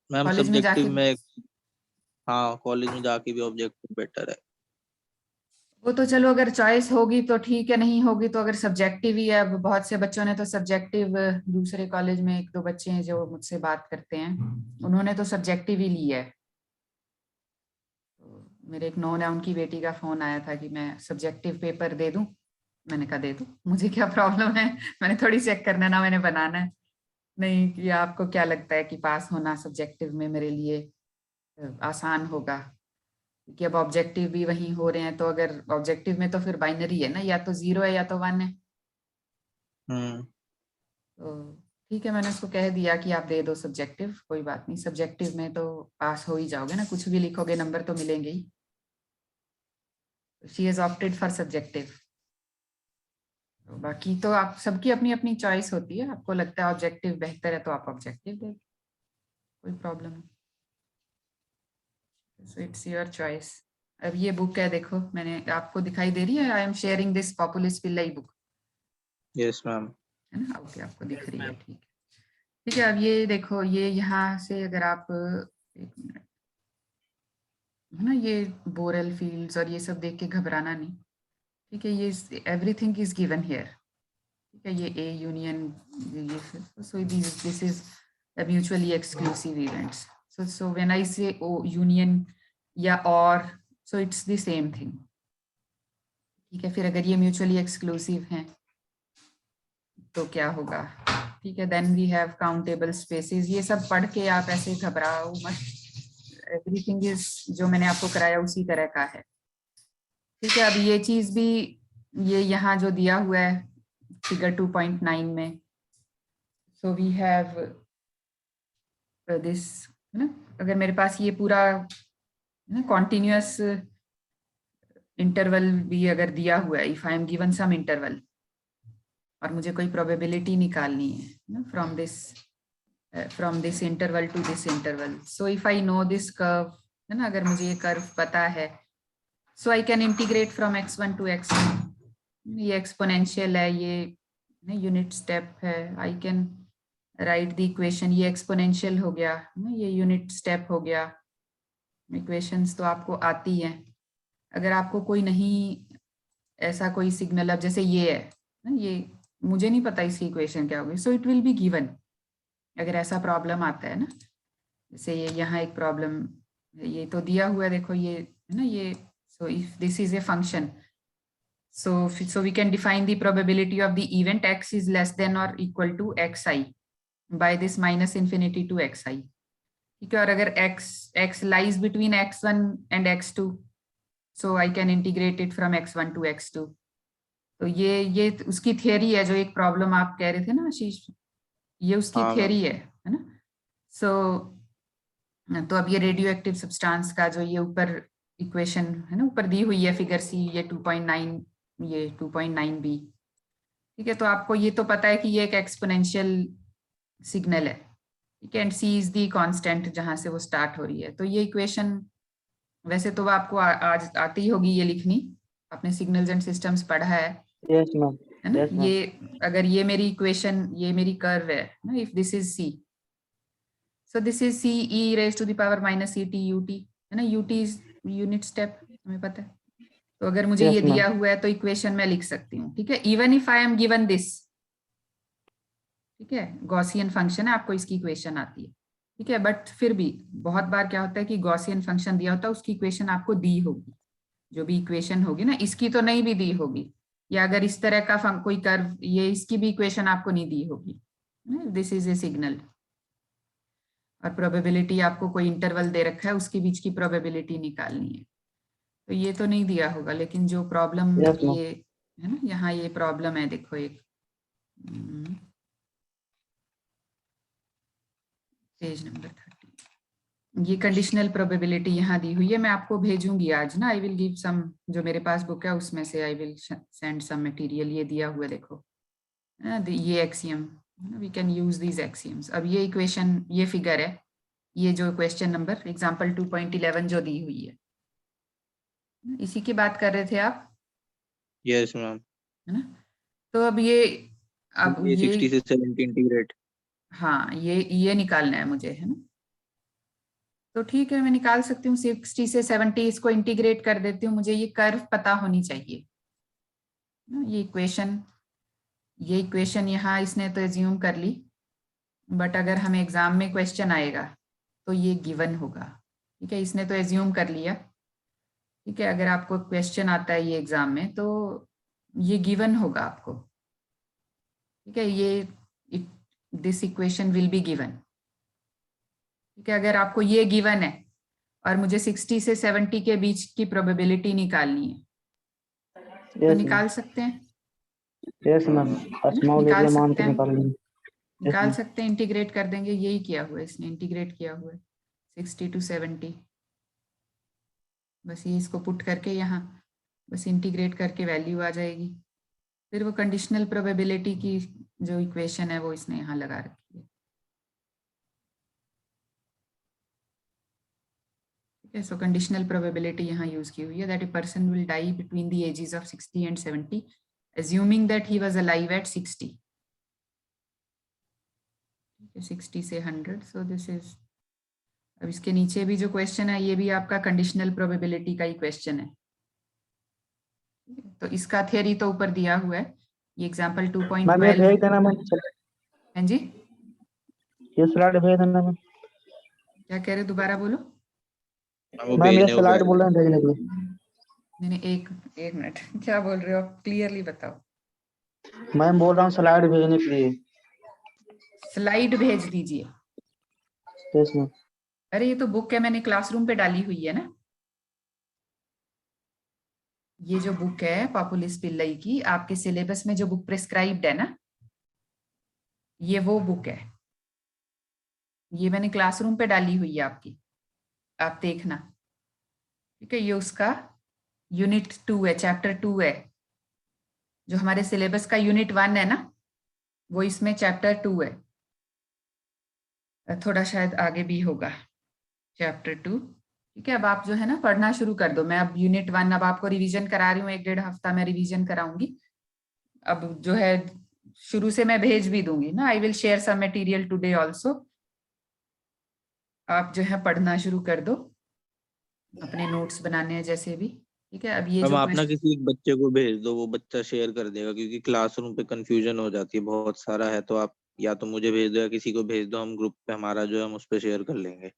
[SPEAKER 3] मैम
[SPEAKER 2] कॉलेज में
[SPEAKER 3] सब्जेक्टिव
[SPEAKER 2] जाके,
[SPEAKER 3] में, हाँ कॉलेज में जाके भी ऑब्जेक्टिव बेटर है।
[SPEAKER 2] वो तो चलो अगर चॉइस होगी तो ठीक है, नहीं होगी तो अगर सब्जेक्टिव ही है। अब बहुत से बच्चों ने तो सब्जेक्टिव, दूसरे कॉलेज में 1-2 बच्चे हैं जो मुझसे बात करते हैं, उन्होंने तो सब्जेक्टिव ही लिया है। तो मेरे एक नोन है, उनकी बेटी का फोन आया था कि मैं सब्जेक्टिव पेपर दे दूं। मैंने कहा दे दो, मुझे क्या प्रॉब्लम है, मैंने थोड़ी चेक करना, ना मैंने बनाना है। नहीं कि आपको क्या लगता है कि पास होना सब्जेक्टिव में मेरे लिए आसान होगा, क्योंकि अब ऑब्जेक्टिव भी वही हो रहे हैं। तो अगर ऑब्जेक्टिव में तो फिर बाइनरी है ना, या तो 0 है या तो 1 है।
[SPEAKER 3] हम्म।
[SPEAKER 2] तो ठीक है, मैंने उसको कह दिया कि आप दे दो सब्जेक्टिव, कोई बात नहीं, सब्जेक्टिव में तो पास हो ही जाओगे ना, कुछ भी लिखोगे नंबर तो मिलेंगे ही। She has opted for subjective. बाकी तो आप सबकी अपनी अपनी चॉइस होती है, आपको लगता है ऑब्जेक्टिव बेहतर है तो आप ऑब्जेक्टिव दे, कोई प्रॉब्लम नहीं। So it's your choice. अब ये बुक है, देखो मैंने आपको दिखाई दे रही है, आई एम शेयरिंग दिस पॉपुलिस पिल्लई बुक,
[SPEAKER 3] यस मैम।
[SPEAKER 2] है ना? ओके, आपको दिख रही है, ठीक है। ठीक है, अब ये देखो, ये यहाँ से अगर आप, एक मिनट, है ना, ये बोरेल फील्ड्स और ये सब देख के घबराना नहीं, ठीक है। ये एवरीथिंग इज गिवन हियर, ठीक है। ये ए यूनियन, ये सो this is mutually exclusive events. So when I से ओ यूनियन या और, so it's the same thing, ठीक है। फिर अगर ये म्यूचुअली एक्सक्लूसिव हैं तो क्या होगा, ठीक है। Then we have countable spaces. ये सब पढ़ के आप ऐसे घबराओ मत, एवरीथिंग इज जो मैंने आपको कराया उसी तरह का है, ठीक है। अब ये चीज भी, ये यहाँ जो दिया हुआ है फिगर 2.9 में, सो वी हैव दिस, है ना। अगर मेरे पास ये पूरा कॉन्टिन्यूअस इंटरवल भी अगर दिया हुआ है, if I am given some interval और मुझे कोई प्रोबेबिलिटी निकालनी है from this interval to this interval, so if I know this curve, है ना, अगर मुझे ये कर्व पता है, so I can integrate from x1 to x1। ये एक्सपोनेंशियल है, ये यूनिट स्टेप है, I can write the equation. ये एक्सपोनेंशियल हो गया, ये यूनिट स्टेप हो गया। इक्वेशंस तो आपको आती हैं। अगर आपको कोई नहीं, ऐसा कोई सिग्नल, अब जैसे ये है ना, ये मुझे नहीं पता इसकी इक्वेशन क्या होगी, so it will be given. अगर ऐसा प्रॉब्लम आता है ना, जैसे ये यहाँ एक प्रॉब्लम, ये तो दिया हुआ है, देखो ये है ना, ये, so if this is a function, so we can define the probability of the event x is less than or equal to xi by this minus infinity to xi, ठीक है। और अगर x lies between x1 and x2, so I can integrate it from x1 to x2। तो ये उसकी theory है, जो एक प्रॉब्लम आप कह रहे थे ना आशीष, ये उसकी
[SPEAKER 3] हाँ
[SPEAKER 2] थियरी
[SPEAKER 3] मैम।
[SPEAKER 2] है ना। सो तो अब ये रेडियो एक्टिव सब्सटेंस का जो ये ऊपर इक्वेशन है ना, ऊपर दी हुई है फिगर सी, ये 2.9, ये 2.9b, ठीक है। तो आपको ये तो पता है कि ये एक एक्सपोनेंशियल सिग्नल है, ठीक है। And C is the constant जहां से वो स्टार्ट हो रही है। तो ये इक्वेशन वैसे तो आपको आज आती होगी ये लिखनी, आपने सिग्नल्स एंड सिस्टम्स पढ़ा है
[SPEAKER 5] Yes, ma'am.
[SPEAKER 2] ना।
[SPEAKER 5] Yes, ma'am.
[SPEAKER 2] ये अगर ये मेरी इक्वेशन, ये मेरी कर्व है ना, if this is C, so this is c e raised to the power minus e t ut, है ना। ut is यूनिट स्टेप, हमें पता है। तो अगर मुझे
[SPEAKER 5] Yes,
[SPEAKER 2] ये
[SPEAKER 5] ma'am.
[SPEAKER 2] दिया हुआ है तो इक्वेशन मैं लिख सकती हूँ, ठीक है। Even if I am given this, ठीक है, गॉसियन फंक्शन है, आपको इसकी इक्वेशन आती है, ठीक है। बट फिर भी बहुत बार क्या होता है कि गॉसियन फंक्शन दिया होता है, उसकी इक्वेशन आपको दी होगी, जो भी इक्वेशन होगी ना, इसकी तो नहीं भी दी होगी। या अगर इस तरह का कोई कर्व, ये इसकी भी इक्वेशन आपको नहीं दी होगी, दिस इज ए सिग्नल। और प्रोबेबिलिटी आपको कोई इंटरवल दे रखा है, उसके बीच की प्रोबेबिलिटी निकालनी है। तो ये तो नहीं दिया होगा, लेकिन जो प्रॉब्लम
[SPEAKER 5] Yes, ma'am.
[SPEAKER 2] ये है ना, यहाँ ये प्रॉब्लम है, देखो एक पेज नंबर 30, ये कंडीशनल प्रोबेबिलिटी यहाँ दी हुई है। मैं आपको भेजूंगी आज ना, आई विल गिव सम, जो मेरे पास बुक है उसमें से I will send some material. ये दिया हुआ है, देखो ये axiom, we can use these axioms. अब ये इक्वेशन, ये फिगर है, ये जो क्वेश्चन नंबर एग्जाम्पल 2.11 जो दी हुई है, इसी की बात कर रहे थे आप,
[SPEAKER 3] यस मैम।
[SPEAKER 2] है ना? तो अब
[SPEAKER 3] ये 60 से 70 इंटीग्रेट।
[SPEAKER 2] हाँ, ये निकालना है मुझे, है ना? तो ठीक है, मैं निकाल सकती हूँ 60 से 70, इसको इंटीग्रेट कर देती हूँ। मुझे ये कर्व पता होनी चाहिए, ये इक्वेशन यहाँ इसने तो एज्यूम कर ली, बट अगर हमें एग्जाम में क्वेश्चन आएगा तो ये गिवन होगा। ठीक है, इसने तो एज्यूम कर लिया। ठीक है, अगर आपको क्वेश्चन आता है ये एग्जाम में तो ये गिवन होगा आपको। ठीक है, ये this equation will be given. ठीक है, अगर आपको ये गिवन है और मुझे 60 से 70 के बीच की प्रोबेबिलिटी निकालनी है, तो
[SPEAKER 5] Yes,
[SPEAKER 2] निकाल सकते हैं,
[SPEAKER 5] yes, ma'am. स्मॉल
[SPEAKER 2] निकाल
[SPEAKER 5] एरिया मान
[SPEAKER 2] सकते
[SPEAKER 5] के
[SPEAKER 2] हैं,
[SPEAKER 5] निकाल लेंगे।
[SPEAKER 2] निकाल
[SPEAKER 5] ma'am.
[SPEAKER 2] सकते हैं, इंटीग्रेट कर देंगे। यही किया हुआ है इसने, इंटीग्रेट किया हुआ है 60 to 70। बस ये इसको पुट करके यहाँ बस इंटीग्रेट करके वैल्यू आ जाएगी। फिर वो कंडीशनल प्रोबेबिलिटी की जो इक्वेशन है वो इसने यहाँ लगा रखी है। ठीक है, सो कंडीशनल प्रोबेबिलिटी यहाँ यूज की हुई है, that a person will die between the ages of 60 and 70 assuming that he was alive at 60। 60 से 100, सो दिस इज। अब इसके नीचे भी जो क्वेश्चन है ये भी आपका कंडीशनल प्रोबेबिलिटी का ही क्वेश्चन है। तो इसका थ्योरी तो ऊपर दिया हुआ है, ये एग्जांपल
[SPEAKER 5] मैम ये
[SPEAKER 2] 2.12।
[SPEAKER 5] भेज देना मैम,
[SPEAKER 2] हाँ जी,
[SPEAKER 5] ये स्लाइड भेज देना मैम।
[SPEAKER 2] क्या कह रहे, दोबारा बोलो।
[SPEAKER 3] वो
[SPEAKER 5] मैम ये
[SPEAKER 3] भेजने को
[SPEAKER 5] स्लाइड
[SPEAKER 3] कह
[SPEAKER 5] बोल
[SPEAKER 3] रहे
[SPEAKER 5] रहे हैं भेजने के लिए।
[SPEAKER 2] मैंने एक मिनट, क्या बोल रहे हो आप, क्लियरली बताओ।
[SPEAKER 5] मैम बोल रहा हूँ स्लाइड भेजने के लिए।
[SPEAKER 2] स्लाइड भेज दीजिए।
[SPEAKER 5] Yes ma'am.
[SPEAKER 2] अरे ये तो बुक है, मैंने क्लासरूम पे डाली हुई है ना। ये जो बुक है पॉपुलिस पिल्लई की, आपके सिलेबस में जो बुक प्रिस्क्राइब्ड है ना, ये वो बुक है। ये मैंने क्लासरूम पे डाली हुई है आपकी, आप देखना। ठीक है, ये उसका यूनिट 2 है, चैप्टर 2 है। जो हमारे सिलेबस का यूनिट 1 है ना, वो इसमें चैप्टर 2 है। थोड़ा शायद आगे भी होगा चैप्टर 2। ठीक है, अब आप जो है ना पढ़ना शुरू कर दो। मैं अब यूनिट 1 अब आपको रिवीजन करा रही हूँ, 1-1.5 हफ्ता मैं रिवीजन कराऊंगी। अब जो है शुरू से मैं भेज भी दूंगी ना, I will share some material today also. आप जो है पढ़ना शुरू कर दो, अपने नोट्स बनाने हैं जैसे भी। ठीक है, अब ये
[SPEAKER 3] हम
[SPEAKER 2] जो
[SPEAKER 3] आप ना किसी एक बच्चे को भेज दो, वो बच्चा शेयर कर देगा, क्योंकि क्लासरूम पे कंफ्यूजन हो जाती है, बहुत सारा है। तो आप या तो मुझे भेज दो या किसी को भेज दो, हम ग्रुप पे हमारा जो है हम उस पे शेयर कर लेंगे।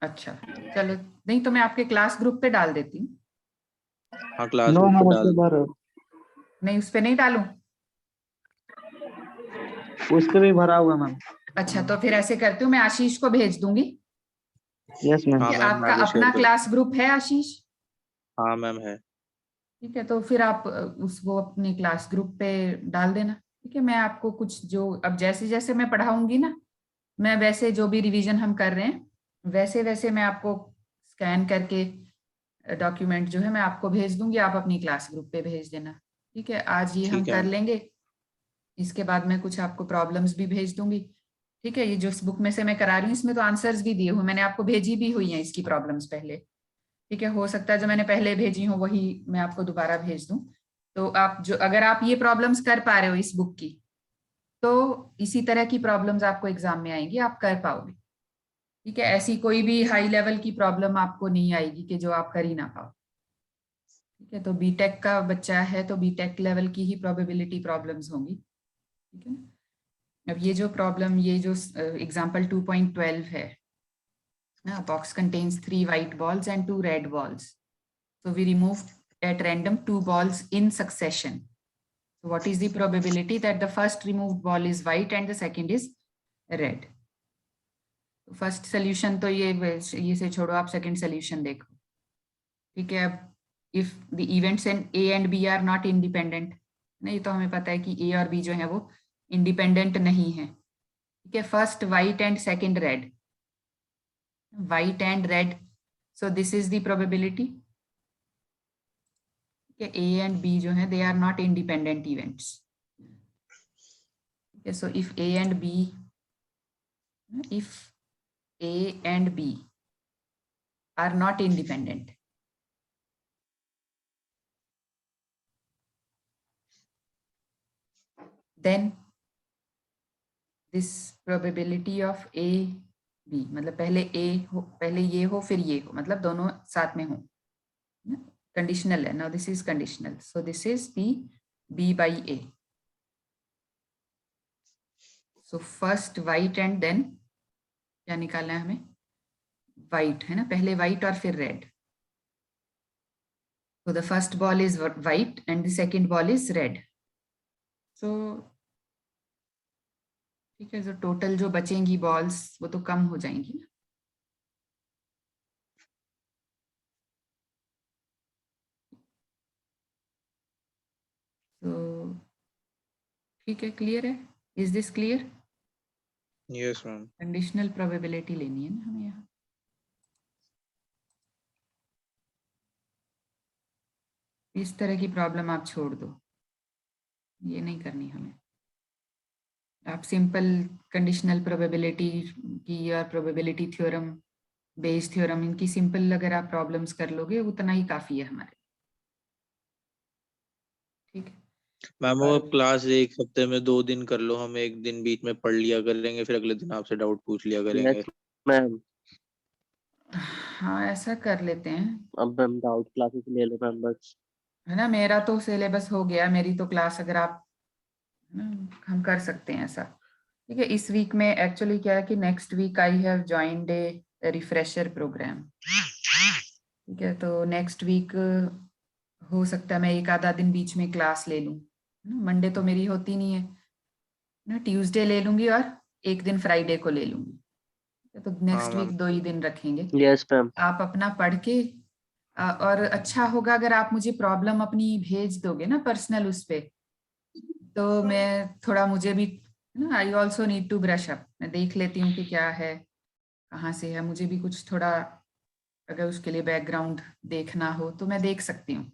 [SPEAKER 2] अच्छा चलो, नहीं तो मैं आपके क्लास ग्रुप पे डाल देती हूँ।
[SPEAKER 3] हाँ, क्लास
[SPEAKER 5] नो
[SPEAKER 3] ग्रुप
[SPEAKER 5] मैम
[SPEAKER 3] पे
[SPEAKER 5] उसके
[SPEAKER 3] डाल।
[SPEAKER 5] बार
[SPEAKER 2] नहीं, उस पे नहीं डालूं।
[SPEAKER 5] उसके भी भरा हुआ मैम।
[SPEAKER 2] अच्छा, तो फिर ऐसे करती हूँ, मैं आशीष को भेज दूंगी।
[SPEAKER 5] Yes ma'am.
[SPEAKER 3] हाँ
[SPEAKER 2] ये
[SPEAKER 3] मैम, मैं
[SPEAKER 2] आपका
[SPEAKER 3] आगे शेयर
[SPEAKER 2] अपना
[SPEAKER 3] कर।
[SPEAKER 2] क्लास ग्रुप है आशीष?
[SPEAKER 3] हाँ मैम है।
[SPEAKER 2] ठीक है, तो फिर आप उसको अपने क्लास ग्रुप पे डाल देना। ठीक है, मैं आपको कुछ जो अब जैसे जैसे मैं पढ़ाऊंगी ना, मैं वैसे जो भी रिवीजन हम कर रहे हैं वैसे वैसे मैं आपको स्कैन करके डॉक्यूमेंट जो है मैं आपको भेज दूंगी, आप अपनी क्लास ग्रुप पे भेज देना। ठीक है, आज ये हम
[SPEAKER 3] ठीक है
[SPEAKER 2] कर
[SPEAKER 3] मैम।
[SPEAKER 2] लेंगे, इसके बाद मैं कुछ आपको प्रॉब्लम्स भी भेज दूंगी। ठीक है, ये जो इस बुक में से मैं करा रही हूँ इसमें तो आंसर्स भी दिए हुए, मैंने आपको भेजी भी हुई हैं इसकी प्रॉब्लम्स पहले। ठीक है, हो सकता है जो मैंने पहले भेजी हूँ वही मैं आपको दोबारा भेज दूं। तो आप जो अगर आप ये प्रॉब्लम्स कर पा रहे हो इस बुक की, तो इसी तरह की प्रॉब्लम्स आपको एग्जाम में आएंगी, आप कर पाओगे। ठीक है, ऐसी कोई भी हाई लेवल की प्रॉब्लम आपको नहीं आएगी कि जो आप कर ही ना पाओ। ठीक है, तो बीटेक का बच्चा है तो बीटेक लेवल की ही प्रोबेबिलिटी प्रॉब्लम्स होंगी। ठीक है ना। अब ये जो प्रॉब्लम, ये जो एग्जाम्पल 2.12 है, box contains 3 white balls and 2 red balls. So we removed at random 2 balls in succession. So what is the probability that the first removed ball is white and the second is red? First solution तो ये से छोड़ो, आप second solution देखो, ठीक है। अब if the events in A and B are not independent, नहीं तो हमें पता है कि ए और बी जो है वो इंडिपेंडेंट नहीं है, ठीक है। First white and second red, white and red, so this is the probability, A and B जो है they are not independent events, okay, so if A and B are not independent, then this probability of A B, मतलब पहले A हो, पहले ये हो फिर ये हो, मतलब दोनों साथ में हो, कंडीशनल है। Now this is conditional, so this is B by A. So first white and then क्या निकालना है हमें, वाइट है ना, पहले वाइट और फिर red. So the first ball is white and the second ball is red. So ठीक है, जो टोटल जो बचेंगी बॉल्स वो तो कम हो जाएंगी ना। तो ठीक है, क्लियर है, is this clear?
[SPEAKER 3] Yes ma'am.
[SPEAKER 2] Conditional probability लेनी है ना हमें यहाँ। इस तरह की प्रॉब्लम आप छोड़ दो, ये नहीं करनी हमें। आप सिंपल कंडीशनल प्रोबेबिलिटी की या प्रोबेबिलिटी थ्योरम, बेस थ्योरम, इनकी सिंपल अगर आप प्रॉब्लम्स कर लोगे उतना ही काफी है हमारे, ठीक है।
[SPEAKER 3] मैम वो क्लास एक हफ्ते में 2 दिन कर लो, हम एक दिन बीच में पढ़ लिया करेंगे, फिर अगले दिन आपसे डाउट पूछ लिया करेंगे।
[SPEAKER 1] यस मैम,
[SPEAKER 2] हाँ ऐसा कर लेते हैं,
[SPEAKER 1] अब मैम डाउट क्लासेस ले लो मैम बस।
[SPEAKER 2] है ना। मेरा तो सिलेबस हो गया, मेरी तो क्लास अगर आप, है ना, हम कर सकते हैं ऐसा, ठीक है। इस वीक में एक्चुअली क्या है कि next week I have joined a refresher programme, ठीक है। तो नेक्स्ट वीक हो सकता है मैं एक आधा दिन बीच में क्लास ले लूँ, मंडे तो मेरी होती नहीं है ना, ट्यूसडे ले लूंगी और एक दिन फ्राइडे को ले लूंगी, तो नेक्स्ट वीक
[SPEAKER 3] मैम।
[SPEAKER 2] 2 ही दिन रखेंगे।
[SPEAKER 1] Yes ma'am.
[SPEAKER 2] आप अपना पढ़ के और अच्छा होगा अगर आप मुझे प्रॉब्लम अपनी भेज दोगे ना पर्सनल उस पे, तो मैं थोड़ा, मुझे भी ना, I also need to brush up, मैं देख लेती हूँ कि क्या है, कहाँ से है, मुझे भी कुछ थोड़ा अगर उसके लिए बैकग्राउंड देखना हो तो मैं देख सकती हूँ।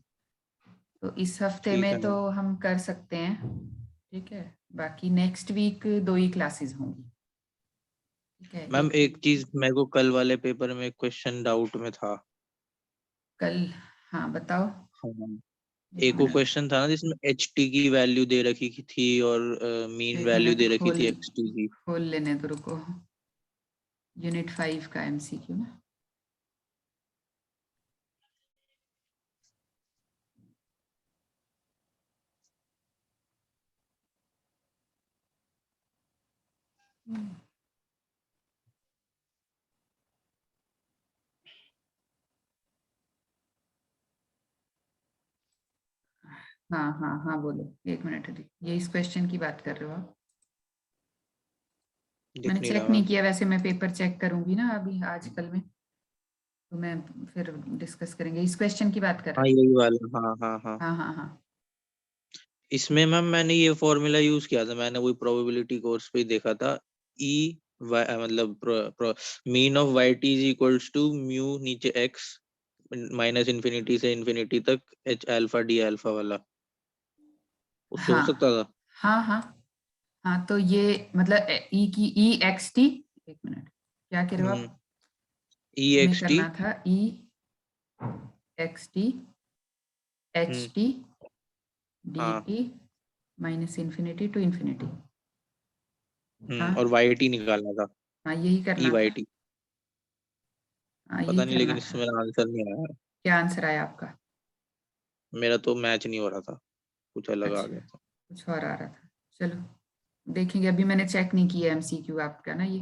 [SPEAKER 2] तो इस हफ्ते
[SPEAKER 3] ठीक है
[SPEAKER 2] में तो हम कर सकते हैं, ठीक है। बाकी नेक्स्ट वीक 2 ही क्लासेस होंगी, ठीक है।
[SPEAKER 3] मैम एक चीज मेरे को कल वाले पेपर में क्वेश्चन डाउट में था।
[SPEAKER 2] कल, हाँ बताओ।
[SPEAKER 3] हाँ।
[SPEAKER 2] एक
[SPEAKER 3] एक वो
[SPEAKER 2] मिनट,
[SPEAKER 3] क्वेश्चन था ना जिसमें HT की वैल्यू दे रखी थी और मीन
[SPEAKER 2] एक
[SPEAKER 3] वैल्यू
[SPEAKER 2] मिनट,
[SPEAKER 3] दे रखी थी XT की।
[SPEAKER 2] खोल लेने दो, रुको। यूनिट 5 का MCQ ना, हाँ हाँ हाँ बोलो, एक मिनट, ये इस क्वेश्चन की बात कर रहे हो आप?
[SPEAKER 3] दिख
[SPEAKER 2] मैंने
[SPEAKER 3] नहीं
[SPEAKER 2] चेक
[SPEAKER 3] रहा
[SPEAKER 2] नहीं
[SPEAKER 3] मैम।
[SPEAKER 2] किया, वैसे मैं पेपर चेक करूंगी ना अभी आज कल में, तो मैं फिर डिस्कस करेंगे। इस क्वेश्चन की बात कर
[SPEAKER 3] हाँ
[SPEAKER 2] रहे
[SPEAKER 3] यही वाला, हाँ हाँ हाँ।
[SPEAKER 2] हो? हाँ हाँ हाँ।
[SPEAKER 3] इसमें मैम मैंने ये फॉर्मूला यूज किया था, मैंने वही प्रोबेबिलिटी कोर्स पे ही देखा था। ई मतलब mean of Y T is equals to mu नीचे एक्स माइनस इन्फिनिटी से इन्फिनिटी तक एच अल्फा डी अल्फा वाला, उससे हो
[SPEAKER 2] हाँ
[SPEAKER 3] सकता था।
[SPEAKER 2] हाँ हाँ हाँ, तो ये मतलब ई की EXT, एक मिनट, क्या कह रहे हो आप?
[SPEAKER 3] ई
[SPEAKER 2] हमें
[SPEAKER 3] एक्स टी।
[SPEAKER 2] करना था EXT HT
[SPEAKER 3] हाँ।
[SPEAKER 2] DT minus infinity to infinity. हाँ
[SPEAKER 3] और वाई टी निकालना था।
[SPEAKER 2] हाँ, यही
[SPEAKER 3] ई
[SPEAKER 2] करना
[SPEAKER 3] वाई
[SPEAKER 2] था।
[SPEAKER 3] टी।
[SPEAKER 2] हाँ यही
[SPEAKER 3] पता नहीं,
[SPEAKER 2] करना
[SPEAKER 3] लेकिन इसमें
[SPEAKER 2] था।
[SPEAKER 3] मेरा आंसर नहीं आया।
[SPEAKER 2] क्या आंसर आया आपका?
[SPEAKER 3] मेरा तो मैच नहीं हो रहा था, कुछ अलग आ
[SPEAKER 2] अच्छा,
[SPEAKER 3] गया था।
[SPEAKER 2] कुछ और आ रहा था, चलो देखेंगे। अभी मैंने चेक नहीं किया MCQ आपका ना, ये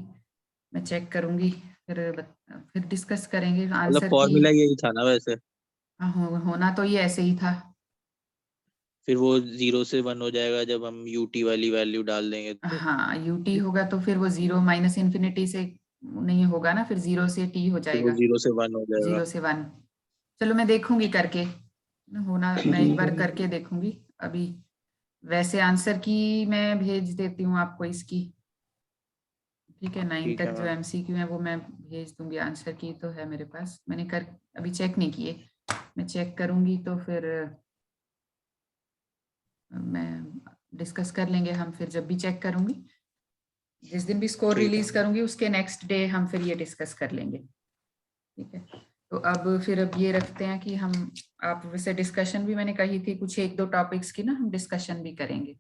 [SPEAKER 2] मैं चेक करूंगी, फिर डिस्कस करेंगे
[SPEAKER 3] मतलब
[SPEAKER 2] आंसर की।
[SPEAKER 3] फॉर्मूला यही था ना वैसे।
[SPEAKER 2] हाँ, होना तो ये ऐसे ही था।
[SPEAKER 3] फिर वो 0 से 1 हो जाएगा जब हम यूटी वाली वैल्यू डाल देंगे तो।
[SPEAKER 2] हाँ UT होगा तो फिर वो 0 माइनस इन्फिनिटी से नहीं होगा ना, फिर 0 से t हो
[SPEAKER 3] तो
[SPEAKER 2] जाएगा,
[SPEAKER 3] 0 से 1 हो जाएगा।
[SPEAKER 2] 0 से 1। चलो मैं देखूंगी करके, होना मैं एक बार करके देखूंगी। अभी वैसे आंसर की मैं भेज देती हूँ आपको इसकी, ठीक है। 9
[SPEAKER 3] ठीक है
[SPEAKER 2] तक जो
[SPEAKER 3] मैम।
[SPEAKER 2] एमसीक्यू है वो मैं भेज दूंगी, आंसर की तो है मेरे पास, मैंने कर अभी चेक नहीं किए, मैं चेक करूंगी तो फिर मैं डिस्कस कर लेंगे हम, फिर जब भी चेक करूंगी, जिस दिन भी स्कोर
[SPEAKER 3] ठीक है
[SPEAKER 2] रिलीज
[SPEAKER 3] मैम।
[SPEAKER 2] करूंगी उसके नेक्स्ट डे हम फिर ये डिस्कस कर लेंगे, ठीक है। तो अब फिर अब ये रखते हैं कि हम, आप वैसे डिस्कशन भी मैंने कही थी कुछ 1-2 टॉपिक्स की ना, हम डिस्कशन भी करेंगे।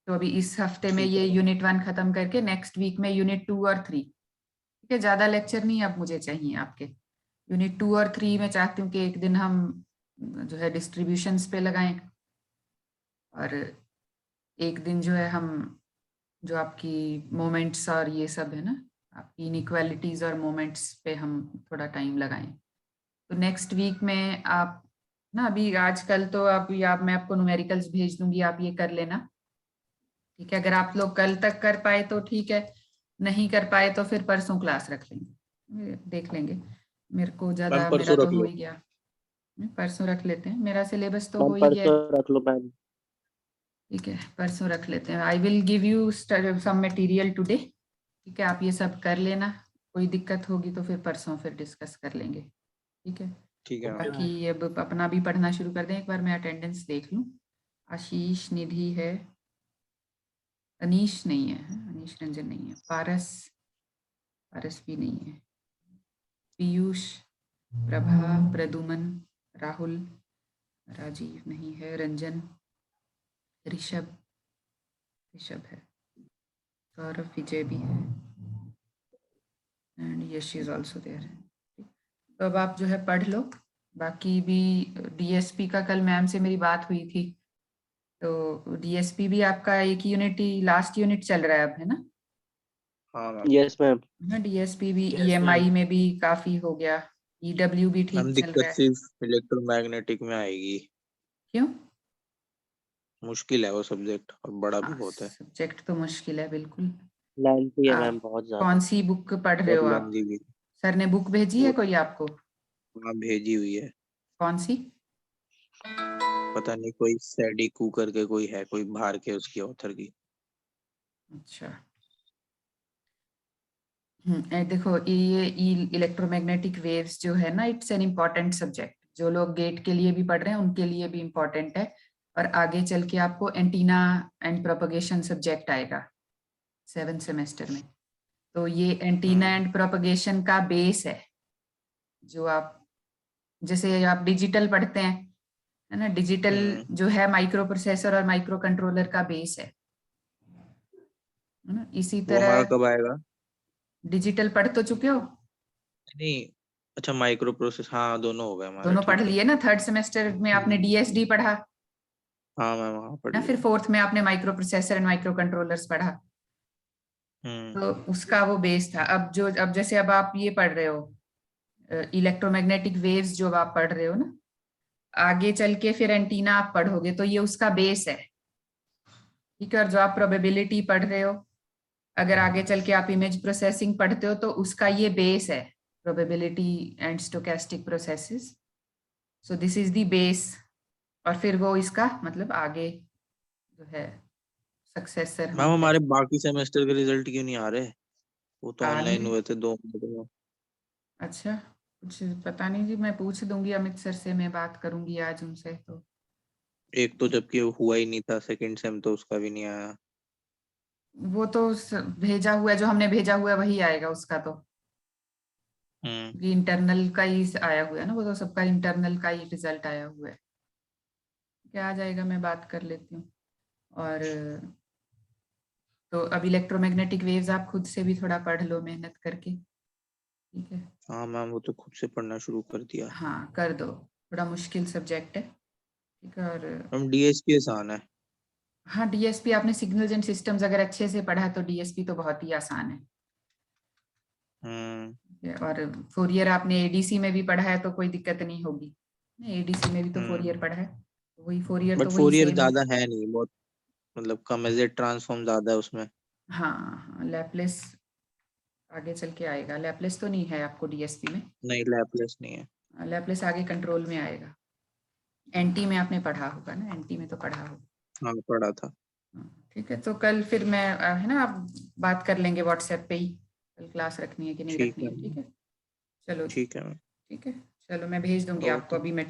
[SPEAKER 2] तो अभी इस हफ्ते में
[SPEAKER 3] ठीक
[SPEAKER 2] ये
[SPEAKER 3] है मैम।
[SPEAKER 2] यूनिट 1 खत्म करके नेक्स्ट वीक में यूनिट 2 और 3, ठीक है। ज्यादा लेक्चर नहीं अब मुझे चाहिए आपके, यूनिट 2 और 3 में चाहती हूँ कि एक दिन हम जो है डिस्ट्रीब्यूशंस पे लगाएं, और एक दिन जो है हम जो आपकी मोमेंट्स और ये सब है ना, आपकी इनइक्वालिटीज और मोमेंट्स पे हम थोड़ा टाइम लगाएं। तो नेक्स्ट वीक में आप ना, अभी आजकल तो आप मैं आपको न्यूमेरिकल्स भेज दूंगी, आप ये कर लेना, ठीक है। अगर आप लोग कल तक कर पाए तो ठीक है, नहीं कर पाए तो फिर परसों क्लास रख लेंगे, देख लेंगे। मेरे को
[SPEAKER 3] मैम
[SPEAKER 2] ज्यादा, मेरा
[SPEAKER 3] परसों
[SPEAKER 2] तो
[SPEAKER 3] रख
[SPEAKER 2] हो
[SPEAKER 3] लो।
[SPEAKER 2] ही गया, परसों रख लेते हैं, मेरा सिलेबस तो
[SPEAKER 1] मैम
[SPEAKER 2] हो ही गया
[SPEAKER 1] परसों
[SPEAKER 2] है,
[SPEAKER 1] रख लो मैम।
[SPEAKER 2] ठीक है। परसों रख लेते हैं, I will give you some material today, ठीक है। आप ये सब कर लेना, कोई दिक्कत होगी तो फिर परसों फिर डिस्कस कर लेंगे, ठीक है।
[SPEAKER 3] ठीक है मैम।
[SPEAKER 2] बाकी अब अपना भी पढ़ना शुरू कर दें, एक बार मैं अटेंडेंस देख लूं। आशीष, निधि है, अनीश नहीं है, अनीश रंजन नहीं है, पारस, पारस भी नहीं है, पीयूष, प्रभा, प्रदुमन, राहुल, राजीव नहीं है, रंजन, ऋषभ, ऋषभ है, सौरभ, विजय भी है, and Yash is also there. तो अब आप जो है पढ़ लो, बाकी भी डीएसपी का कल मैम से मेरी बात हुई थी, तो डीएसपी भी आपका एक यूनिट ही, लास्ट यूनिट चल रहा है अब, है ना?
[SPEAKER 3] हाँ मैम।
[SPEAKER 1] Yes ma'am.
[SPEAKER 2] ना डीएसपी भी ईएमआई में भी काफी हो गया, ईडब्ल्यू भी
[SPEAKER 3] मैम
[SPEAKER 2] ठीक चल
[SPEAKER 3] दिक्कत
[SPEAKER 2] रहा है।
[SPEAKER 3] सिर्फ इलेक्ट्रोमैग्नेटिक में आएगी,
[SPEAKER 2] क्यों?
[SPEAKER 3] मुश्किल है वो सब्जेक्ट और बड़ा भी बहुत है।
[SPEAKER 2] सब्जेक्ट तो मुश्किल है बिल्कुल।
[SPEAKER 1] लेंथी है मैम
[SPEAKER 2] आप
[SPEAKER 1] बहुत ज्यादा।
[SPEAKER 2] कौन सी बुक पढ़ रहे
[SPEAKER 3] बहुत
[SPEAKER 2] हो आप?
[SPEAKER 3] लेंदी भी।
[SPEAKER 2] सर ने बुक भेजी है
[SPEAKER 3] वो
[SPEAKER 2] कोई आपको?
[SPEAKER 3] वहाँ भेजी हुई है।
[SPEAKER 2] कौन सी?
[SPEAKER 3] पता नहीं, कोई सैडिकू करके कोई है, कोई बाहर के उसकी ऑथर की।
[SPEAKER 2] अच्छा, देखो ये इलेक्ट्रोमैग्नेटिक वेव्स जो है ना, इट्स एन इम्पॉर्टेंट सब्जेक्ट, जो लोग गेट के लिए भी पढ़ रहे हैं उनके लिए भी इम्पोर्टेंट है, और आगे चल के आपको एंटीना एंड प्रोपगेशन सब्जेक्ट आएगा 7th सेमेस्टर में। तो ये एंटीना एंड प्रोपगेशन का बेस है, जो आप जैसे आप डिजिटल पढ़ते हैं, है ना, डिजिटल जो है माइक्रो प्रोसेसर और माइक्रो कंट्रोलर का बेस है ना, इसी
[SPEAKER 3] वो हमारा
[SPEAKER 2] तरह
[SPEAKER 3] कब आएगा?
[SPEAKER 2] डिजिटल पढ़ तो चुके हो,
[SPEAKER 3] नहीं, अच्छा माइक्रो प्रोसेस, हाँ दोनों हो गए हमारे,
[SPEAKER 2] दोनों पढ़
[SPEAKER 3] ठीक है।
[SPEAKER 2] लिए ना। 3rd सेमेस्टर में आपने डीएसडी पढ़ा
[SPEAKER 3] हाँ मैम, हाँ पढ़
[SPEAKER 2] ना, फिर
[SPEAKER 3] लिया।
[SPEAKER 2] 4th में आपने micro processor and micro controllers पढ़ा, तो उसका वो बेस था। अब जैसे अब आप ये पढ़ रहे हो इलेक्ट्रोमैग्नेटिक वेव्स, जो आप पढ़ रहे हो ना, आगे चल के फिर एंटीना आप पढ़ोगे, तो ये उसका बेस है, ठीक है। और जो आप प्रोबेबिलिटी पढ़ रहे हो, अगर आगे चल के आप इमेज प्रोसेसिंग पढ़ते हो, तो उसका ये बेस है, probability and stochastic processes. So this is the base, और फिर वो इसका मतलब आगे जो है सक्सेसर
[SPEAKER 3] मैम
[SPEAKER 2] हम कह
[SPEAKER 3] हमारे
[SPEAKER 2] सकते
[SPEAKER 3] बाकी सेमेस्टर के रिजल्ट क्यों नहीं आ रहे? वो तो
[SPEAKER 2] आ रहे
[SPEAKER 3] ऑनलाइन
[SPEAKER 2] हैं।
[SPEAKER 3] हुए थे 2 महीने में।
[SPEAKER 2] अच्छा, कुछ पता नहीं जी, मैं पूछ दूंगी अमित सर से, मैं बात करूंगी आज उनसे। तो
[SPEAKER 3] एक तो जबकि हुआ ही नहीं था, सेकंड सेम तो उसका भी नहीं आया।
[SPEAKER 2] वो तो भेजा हुआ है, जो हमने भेजा हुआ है वही आएगा उसका, तो इंटरनल का ही आया हुआ है ना, वो तो सबका इंटरनल का ही रिजल्ट आया हुआ है, क्या आ जाएगा, मैं बात कर लेती हूँ। और तो अब इलेक्ट्रोमैग्नेटिक वेव्स आप खुद से भी थोड़ा पढ़ लो मेहनत करके, ठीक है।
[SPEAKER 3] हाँ मैम, वो तो खुद से पढ़ना शुरू कर दिया।
[SPEAKER 2] हाँ कर दो, थोड़ा मुश्किल सब्जेक्ट है, ठीक है। और
[SPEAKER 3] मैम डीएसपी आसान है।
[SPEAKER 2] हाँ डीएसपी आपने सिग्नल्स एंड सिस्टम्स अगर अच्छे से पढ़ा तो डीएसपी तो बहुत ही आसान है। और फोरियर आपने एडीसी में भी पढ़ा है तो कोई दिक्कत नहीं होगी, एडीसी में भी तो फोरियर पढ़ा है, तो वही फोरियर
[SPEAKER 3] बट
[SPEAKER 2] तो वही
[SPEAKER 3] फोरियर
[SPEAKER 2] सेम है।
[SPEAKER 3] ज्यादा है नहीं, बहुत मतलब कम है, जेड ट्रांसफॉर्म ज्यादा है उसमें।
[SPEAKER 2] हाँ हाँ, लैपलेस आगे चल के आएगा। लैपलेस तो नहीं है आपको डीएसपी में,
[SPEAKER 3] नहीं लैपलेस नहीं है।
[SPEAKER 2] लैपलेस आगे कंट्रोल में आएगा। एनटी में आपने पढ़ा होगा ना, एनटी में तो पढ़ा होगा।
[SPEAKER 3] हाँ पढ़ा था।
[SPEAKER 2] ठीक है, तो कल फिर मैं है ना आप बात कर लेंगे व्हाट्सएप पे ही, कल क्लास रखनी है कि नहीं
[SPEAKER 3] ठीक
[SPEAKER 2] रखनी है।
[SPEAKER 3] है।
[SPEAKER 2] ठीक है, चलो जी,
[SPEAKER 3] ठीक है मैम।
[SPEAKER 2] ठीक है, चलो मैं भेज दूंगी आपको
[SPEAKER 3] ओके।
[SPEAKER 2] अभी मैं